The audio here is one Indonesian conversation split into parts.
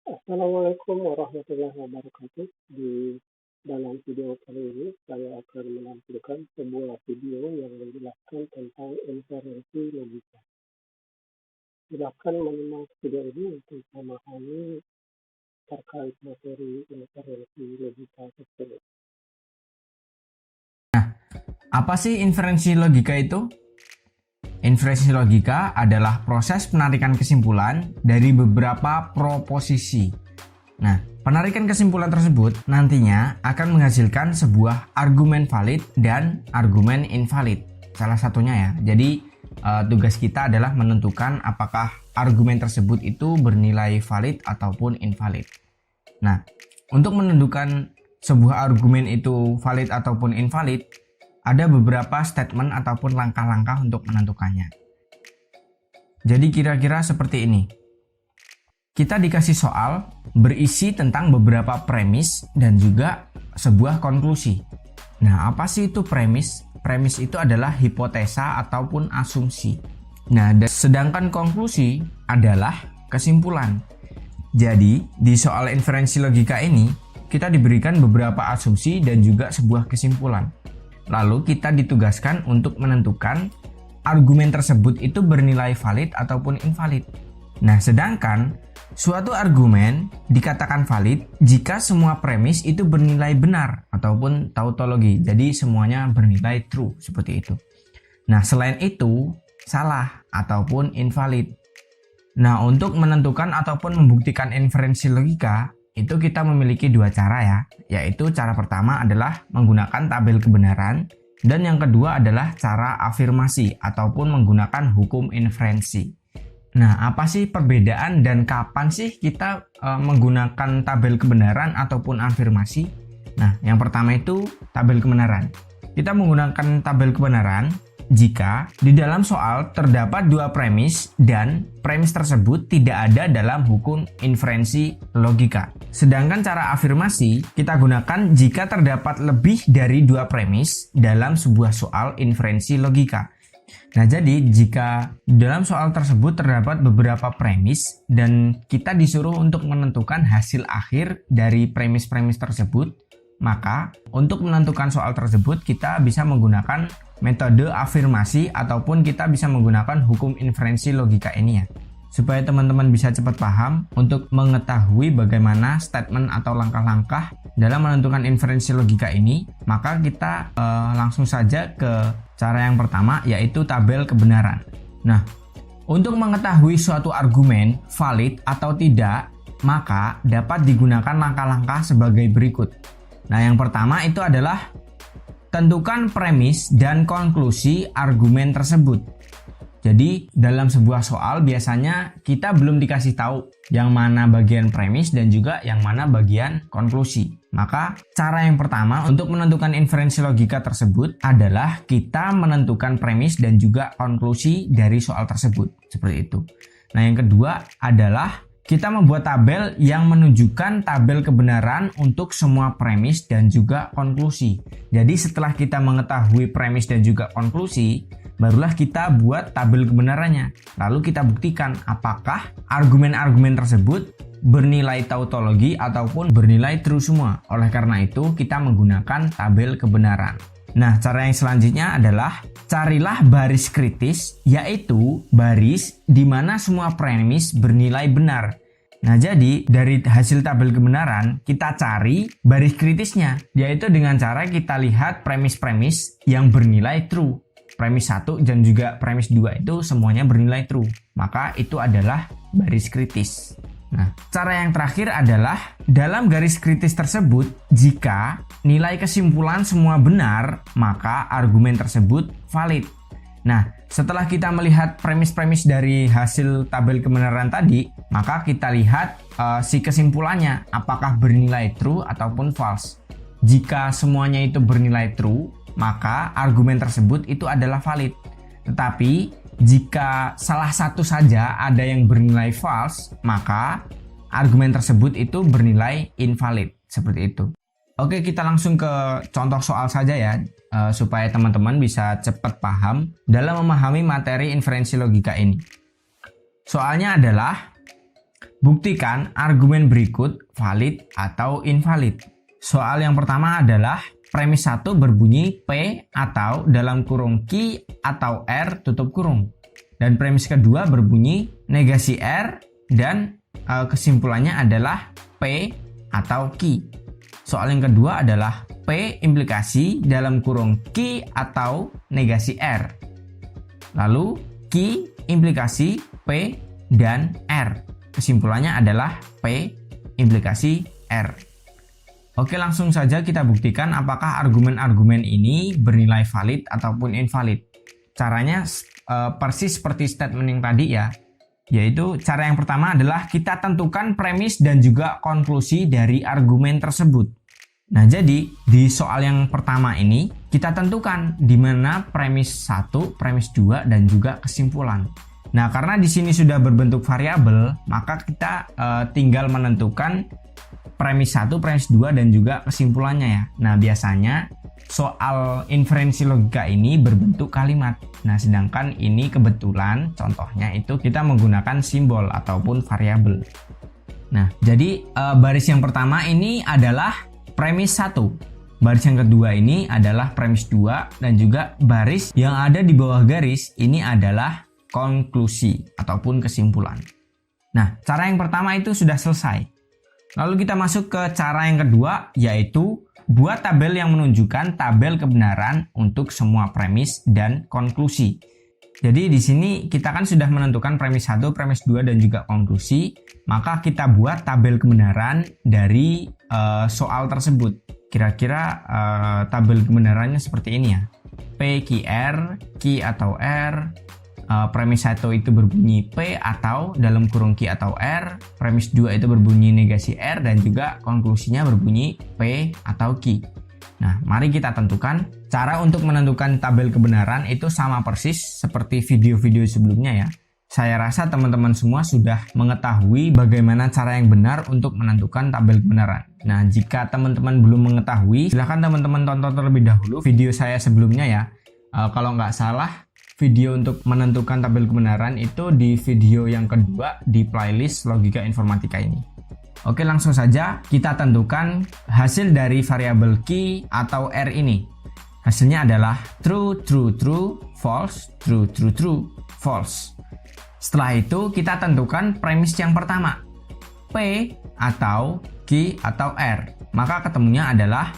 Assalamualaikum warahmatullahi wabarakatuh. Di dalam video kali ini, saya akan menampilkan sebuah video yang menjelaskan tentang inferensi logika. Silakan menyimak video ini untuk memahami terkait materi inferensi logika tersebut. Apa sih inferensi logika itu? Inferensi logika adalah proses penarikan kesimpulan dari beberapa proposisi. Nah, penarikan kesimpulan tersebut nantinya akan menghasilkan sebuah argumen valid dan argumen invalid. Salah satunya ya. Jadi, tugas kita adalah menentukan apakah argumen tersebut itu bernilai valid ataupun invalid. Nah, untuk menentukan sebuah argumen itu valid ataupun invalid, ada beberapa statement ataupun langkah-langkah untuk menentukannya. Jadi kira-kira seperti ini. Kita dikasih soal berisi tentang beberapa premis dan juga sebuah konklusi. Nah, apa sih itu premis? Premis itu adalah hipotesa ataupun asumsi. Nah, sedangkan konklusi adalah kesimpulan. Jadi, di soal inferensi logika ini, kita diberikan beberapa asumsi dan juga sebuah kesimpulan. Lalu kita ditugaskan untuk menentukan argumen tersebut itu bernilai valid ataupun invalid. Nah, sedangkan suatu argumen dikatakan valid jika semua premis itu bernilai benar ataupun tautologi. Jadi semuanya bernilai true seperti itu. Nah, selain itu salah ataupun invalid. Nah, untuk menentukan ataupun membuktikan inferensi logika itu kita memiliki dua cara ya, yaitu cara pertama adalah menggunakan tabel kebenaran dan yang kedua adalah cara afirmasi ataupun menggunakan hukum inferensi. Nah, apa sih perbedaan dan kapan sih kita menggunakan tabel kebenaran ataupun afirmasi? Nah, yang pertama itu tabel kebenaran. Kita menggunakan tabel kebenaran jika di dalam soal terdapat dua premis dan premis tersebut tidak ada dalam hukum inferensi logika. Sedangkan cara afirmasi kita gunakan jika terdapat lebih dari dua premis dalam sebuah soal inferensi logika. Nah, jadi jika dalam soal tersebut terdapat beberapa premis dan kita disuruh untuk menentukan hasil akhir dari premis-premis tersebut, maka untuk menentukan soal tersebut kita bisa menggunakan metode afirmasi ataupun kita bisa menggunakan hukum inferensi logika ini ya. Supaya teman-teman bisa cepat paham untuk mengetahui bagaimana statement atau langkah-langkah dalam menentukan inferensi logika ini, maka kita langsung saja ke cara yang pertama, yaitu tabel kebenaran. Nah, untuk mengetahui suatu argumen valid atau tidak, maka dapat digunakan langkah-langkah sebagai berikut. Nah, yang pertama itu adalah tentukan premis dan konklusi argumen tersebut. Jadi, dalam sebuah soal biasanya kita belum dikasih tahu yang mana bagian premis dan juga yang mana bagian konklusi. Maka, cara yang pertama untuk menentukan inferensi logika tersebut adalah kita menentukan premis dan juga konklusi dari soal tersebut. Seperti itu. Nah, yang kedua adalah kita membuat tabel yang menunjukkan tabel kebenaran untuk semua premis dan juga konklusi. Jadi setelah kita mengetahui premis dan juga konklusi, barulah kita buat tabel kebenarannya. Lalu kita buktikan apakah argumen-argumen tersebut bernilai tautologi ataupun bernilai true semua. Oleh karena itu kita menggunakan tabel kebenaran. Nah, cara yang selanjutnya adalah carilah baris kritis, yaitu baris di mana semua premis bernilai benar. Nah, jadi dari hasil tabel kebenaran kita cari baris kritisnya, yaitu dengan cara kita lihat premis-premis yang bernilai true. Premis 1 dan juga premis 2 itu semuanya bernilai true. Maka itu adalah baris kritis. Nah, cara yang terakhir adalah dalam garis kritis tersebut, jika nilai kesimpulan semua benar, maka argumen tersebut valid. Nah, setelah kita melihat premis-premis dari hasil tabel kebenaran tadi, maka kita lihat si kesimpulannya apakah bernilai true ataupun false. Jika semuanya itu bernilai true, maka argumen tersebut itu adalah valid. Tetapi jika salah satu saja ada yang bernilai false, maka argumen tersebut itu bernilai invalid. Seperti itu. Oke, kita langsung ke contoh soal saja ya, supaya teman-teman bisa cepat paham dalam memahami materi inferensi logika ini. Soalnya adalah buktikan argumen berikut valid atau invalid. Soal yang pertama adalah premis 1 berbunyi P atau dalam kurung Q atau R tutup kurung. Dan premis kedua berbunyi negasi R dan kesimpulannya adalah P atau Q. Soal yang kedua adalah P implikasi dalam kurung Q atau negasi R. Lalu Q implikasi P dan R. Kesimpulannya adalah P implikasi R. Oke, langsung saja kita buktikan apakah argumen-argumen ini bernilai valid ataupun invalid. Caranya persis seperti statement yang tadi ya. Yaitu cara yang pertama adalah kita tentukan premis dan juga konklusi dari argumen tersebut. Nah, jadi di soal yang pertama ini kita tentukan di mana premis 1, premis 2 dan juga kesimpulan. Nah, karena di sini sudah berbentuk variabel, maka kita tinggal menentukan premis 1, premis 2 dan juga kesimpulannya ya. Nah, biasanya soal inferensi logika ini berbentuk kalimat. Nah, sedangkan ini kebetulan contohnya itu kita menggunakan simbol ataupun variabel. Nah, jadi baris yang pertama ini adalah premis 1. Baris yang kedua ini adalah premis 2 dan juga baris yang ada di bawah garis ini adalah konklusi ataupun kesimpulan. Nah, cara yang pertama itu sudah selesai. Lalu kita masuk ke cara yang kedua, yaitu buat tabel yang menunjukkan tabel kebenaran untuk semua premis dan konklusi. Jadi di sini kita kan sudah menentukan premis 1, premis 2 dan juga konklusi, maka kita buat tabel kebenaran dari soal tersebut. Kira-kira tabel kebenarannya seperti ini ya. P, Q, R, Q atau R, premis 1 itu berbunyi P atau dalam kurung Q atau R, premis 2 itu berbunyi negasi R dan juga konklusinya berbunyi P atau Q. Nah, mari kita tentukan. Cara untuk menentukan tabel kebenaran itu sama persis seperti video-video sebelumnya ya. Saya rasa teman-teman semua sudah mengetahui bagaimana cara yang benar untuk menentukan tabel kebenaran. Nah, jika teman-teman belum mengetahui, silahkan teman-teman tonton terlebih dahulu video saya sebelumnya ya. Kalau nggak salah, video untuk menentukan tabel kebenaran itu di video yang kedua di playlist Logika Informatika ini. Oke, langsung saja kita tentukan hasil dari variabel Q atau R ini. Hasilnya adalah true, true, true, false, true, true, true, false. Setelah itu kita tentukan premis yang pertama, P atau Q atau R. Maka ketemunya adalah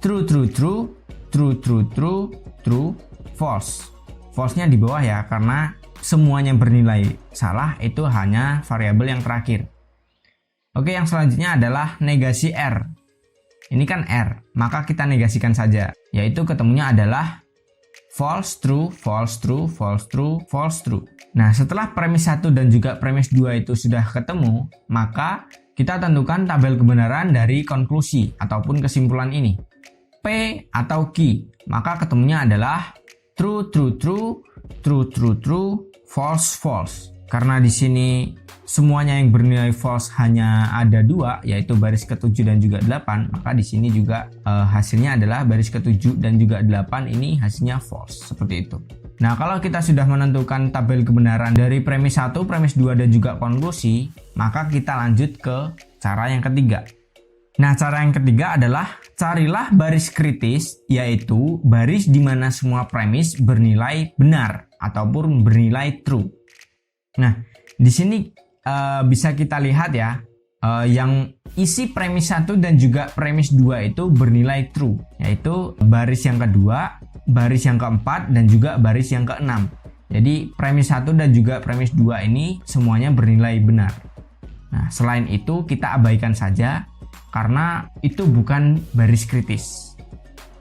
true, true, true, true, true, true, true, false. False-nya di bawah ya, karena semuanya bernilai salah, itu hanya variabel yang terakhir. Oke, yang selanjutnya adalah negasi R. Ini kan R, maka kita negasikan saja, yaitu ketemunya adalah false, true, false, true, false, true, false, true. Nah, setelah premis 1 dan juga premis 2 itu sudah ketemu, maka kita tentukan tabel kebenaran dari konklusi ataupun kesimpulan ini. P atau Q, maka ketemunya adalah true, true, true, true, true, true, false, false. Karena di sini semuanya yang bernilai false hanya ada 2, yaitu baris ke-7 dan juga 8, maka di sini juga hasilnya adalah baris ke-7 dan juga 8 ini hasilnya false, seperti itu. Nah, kalau kita sudah menentukan tabel kebenaran dari premis 1, premis 2 dan juga konklusi, maka kita lanjut ke cara yang ketiga. Nah, cara yang ketiga adalah carilah baris kritis, yaitu baris di mana semua premis bernilai benar ataupun bernilai true. Nah, di sini bisa kita lihat ya, yang isi premis 1 dan juga premis 2 itu bernilai true, yaitu baris yang kedua, baris yang keempat, dan juga baris yang keenam. Jadi premis 1 dan juga premis 2 ini semuanya bernilai benar. Nah, selain itu kita abaikan saja karena itu bukan baris kritis.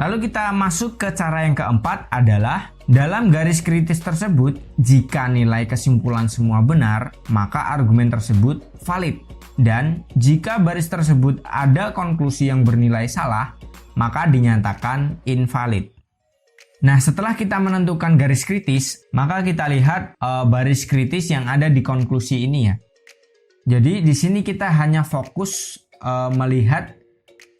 Lalu kita masuk ke cara yang keempat adalah dalam garis kritis tersebut, jika nilai kesimpulan semua benar, maka argumen tersebut valid. Dan jika baris tersebut ada konklusi yang bernilai salah, maka dinyatakan invalid. Nah, setelah kita menentukan garis kritis, maka kita lihat baris kritis yang ada di konklusi ini ya. Jadi di sini kita hanya fokus melihat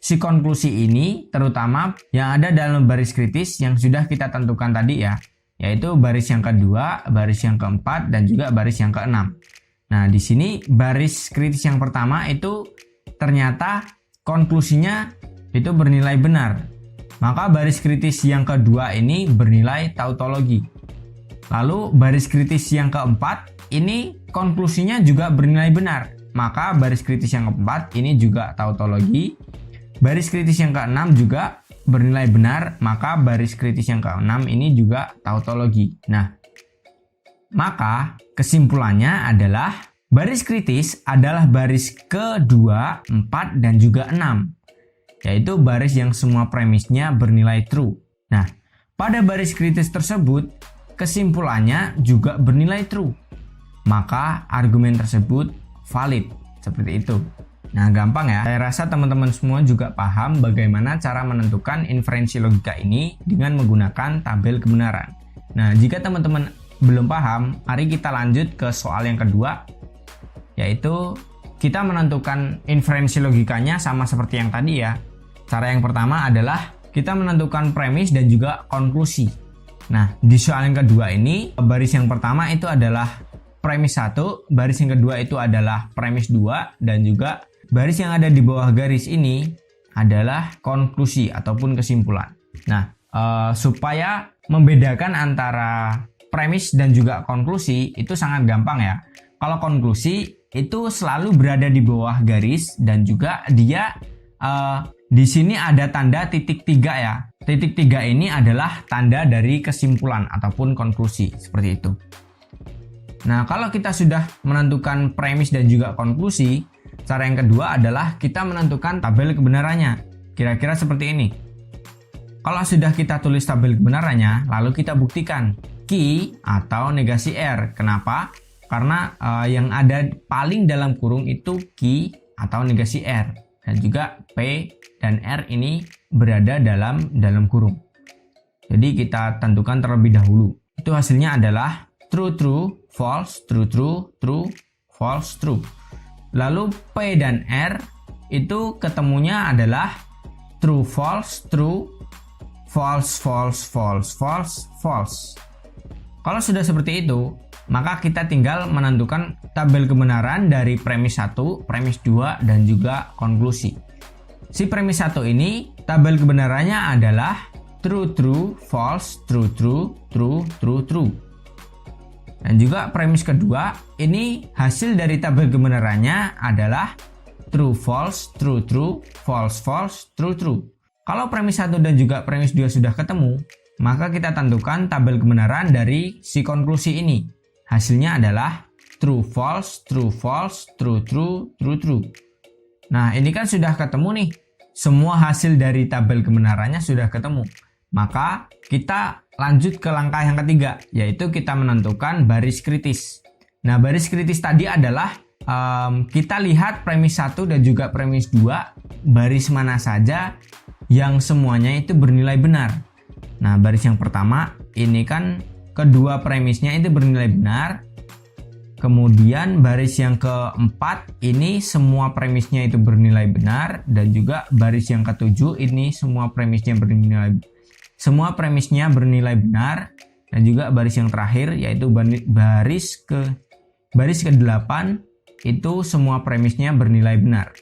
si konklusi ini, terutama yang ada dalam baris kritis yang sudah kita tentukan tadi ya, yaitu baris yang kedua, baris yang keempat, dan juga baris yang keenam. Nah, di sini baris kritis yang pertama itu ternyata konklusinya itu bernilai benar. Maka baris kritis yang kedua ini bernilai tautologi. Lalu baris kritis yang keempat ini konklusinya juga bernilai benar. Maka baris kritis yang keempat ini juga tautologi. Baris kritis yang keenam juga bernilai benar, maka baris kritis yang keenam ini juga tautologi. Nah, maka kesimpulannya adalah baris kritis adalah baris kedua, 4, dan juga 6. Yaitu baris yang semua premisnya bernilai true. Nah, pada baris kritis tersebut, kesimpulannya juga bernilai true. Maka argumen tersebut valid. Seperti itu. Nah, gampang ya. Saya rasa teman-teman semua juga paham bagaimana cara menentukan inferensi logika ini dengan menggunakan tabel kebenaran. Nah, jika teman-teman belum paham, mari kita lanjut ke soal yang kedua, yaitu kita menentukan inferensi logikanya sama seperti yang tadi ya. Cara yang pertama adalah kita menentukan premis dan juga konklusi. Nah, di soal yang kedua ini, baris yang pertama itu adalah premis 1, baris yang kedua itu adalah premis 2, dan juga baris yang ada di bawah garis ini adalah konklusi ataupun kesimpulan. Nah, supaya membedakan antara premis dan juga konklusi itu sangat gampang ya. Kalau konklusi itu selalu berada di bawah garis dan juga dia di sini ada tanda titik 3 ya. Titik 3 ini adalah tanda dari kesimpulan ataupun konklusi, seperti itu. Nah, kalau kita sudah menentukan premis dan juga konklusi, cara yang kedua adalah kita menentukan tabel kebenarannya. Kira-kira seperti ini. Kalau sudah kita tulis tabel kebenarannya, lalu kita buktikan Q atau negasi R. Kenapa? Karena yang ada paling dalam kurung itu Q atau negasi R. Dan juga P dan R ini berada dalam kurung. Jadi kita tentukan terlebih dahulu. Itu hasilnya adalah true, true, false, true, true, true, false, true. Lalu P dan R itu ketemunya adalah true, false, true, false, false, false, false, false. Kalau sudah seperti itu, maka kita tinggal menentukan tabel kebenaran dari premis 1, premis 2, dan juga konklusi. Si premis 1 ini, tabel kebenarannya adalah true, true, false, true, true, true, true, true. Dan juga premis kedua, ini hasil dari tabel kebenarannya adalah true, false, true, true, false, false, true, true. Kalau premis 1 dan juga premis 2 sudah ketemu, maka kita tentukan tabel kebenaran dari si konklusi ini. Hasilnya adalah true, false, true, false, true, true, true, true. Nah, ini kan sudah ketemu nih. Semua hasil dari tabel kebenarannya sudah ketemu. Maka kita lanjut ke langkah yang ketiga, yaitu kita menentukan baris kritis. Nah, baris kritis tadi adalah kita lihat premis 1 dan juga premis 2, baris mana saja yang semuanya itu bernilai benar. Nah, baris yang pertama ini kan kedua premisnya itu bernilai benar. Kemudian baris yang keempat ini semua premisnya itu bernilai benar, dan juga baris yang ketujuh ini semua premisnya bernilai benar, dan juga baris yang terakhir yaitu baris ke-8 itu semua premisnya bernilai benar.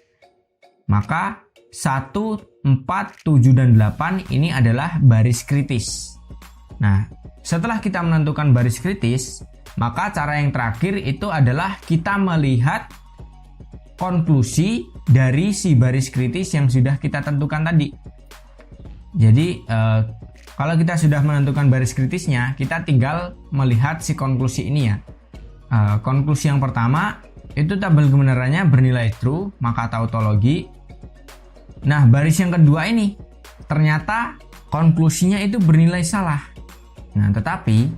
Maka 1, 4, 7, dan 8 ini adalah baris kritis. Nah, setelah kita menentukan baris kritis, maka cara yang terakhir itu adalah kita melihat konklusi dari si baris kritis yang sudah kita tentukan tadi. Jadi kalau kita sudah menentukan baris kritisnya, kita tinggal melihat si konklusi ini ya. Konklusi yang pertama itu tabel kebenarannya bernilai true, maka tautologi. Nah, baris yang kedua ini ternyata konklusinya itu bernilai salah. Nah, tetapi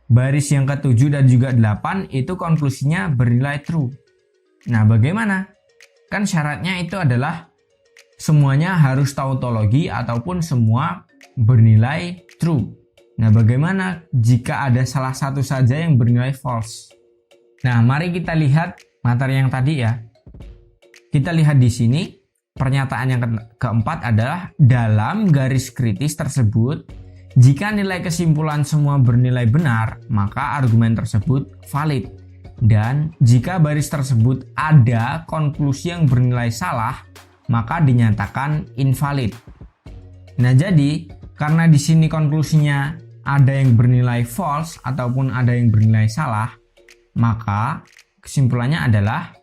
baris yang ke-7 dan juga 8 itu konklusinya bernilai true. Nah, bagaimana? Kan syaratnya itu adalah semuanya harus tautologi ataupun semua bernilai true. Nah, bagaimana jika ada salah satu saja yang bernilai false? Nah, mari kita lihat materi yang tadi ya. Kita lihat di sini, pernyataan yang keempat adalah dalam garis kritis tersebut, jika nilai kesimpulan semua bernilai benar, maka argumen tersebut valid. Dan jika baris tersebut ada konklusi yang bernilai salah, maka dinyatakan invalid. Nah, jadi karena di sini konklusinya ada yang bernilai false ataupun ada yang bernilai salah, maka kesimpulannya adalah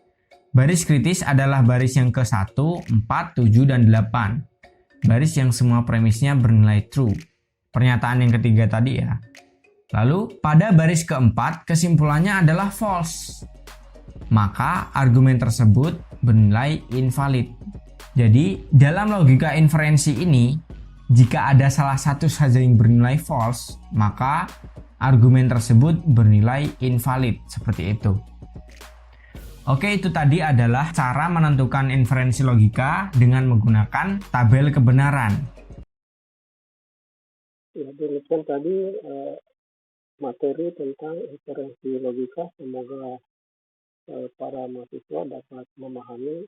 baris kritis adalah baris yang ke-1, 4, 7, dan 8. Baris yang semua premisnya bernilai true. Pernyataan yang ketiga tadi ya. Lalu pada baris keempat kesimpulannya adalah false. Maka argumen tersebut bernilai invalid. Jadi dalam logika inferensi ini, jika ada salah satu saja yang bernilai false, maka argumen tersebut bernilai invalid. Seperti itu. Oke, itu tadi adalah cara menentukan inferensi logika dengan menggunakan tabel kebenaran. Ya, demikian tadi materi tentang inferensi logika. Semoga para mahasiswa dapat memahami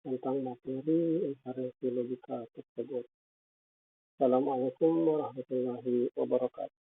tentang materi inferensi logika tersebut. Assalamualaikum warahmatullahi wabarakatuh.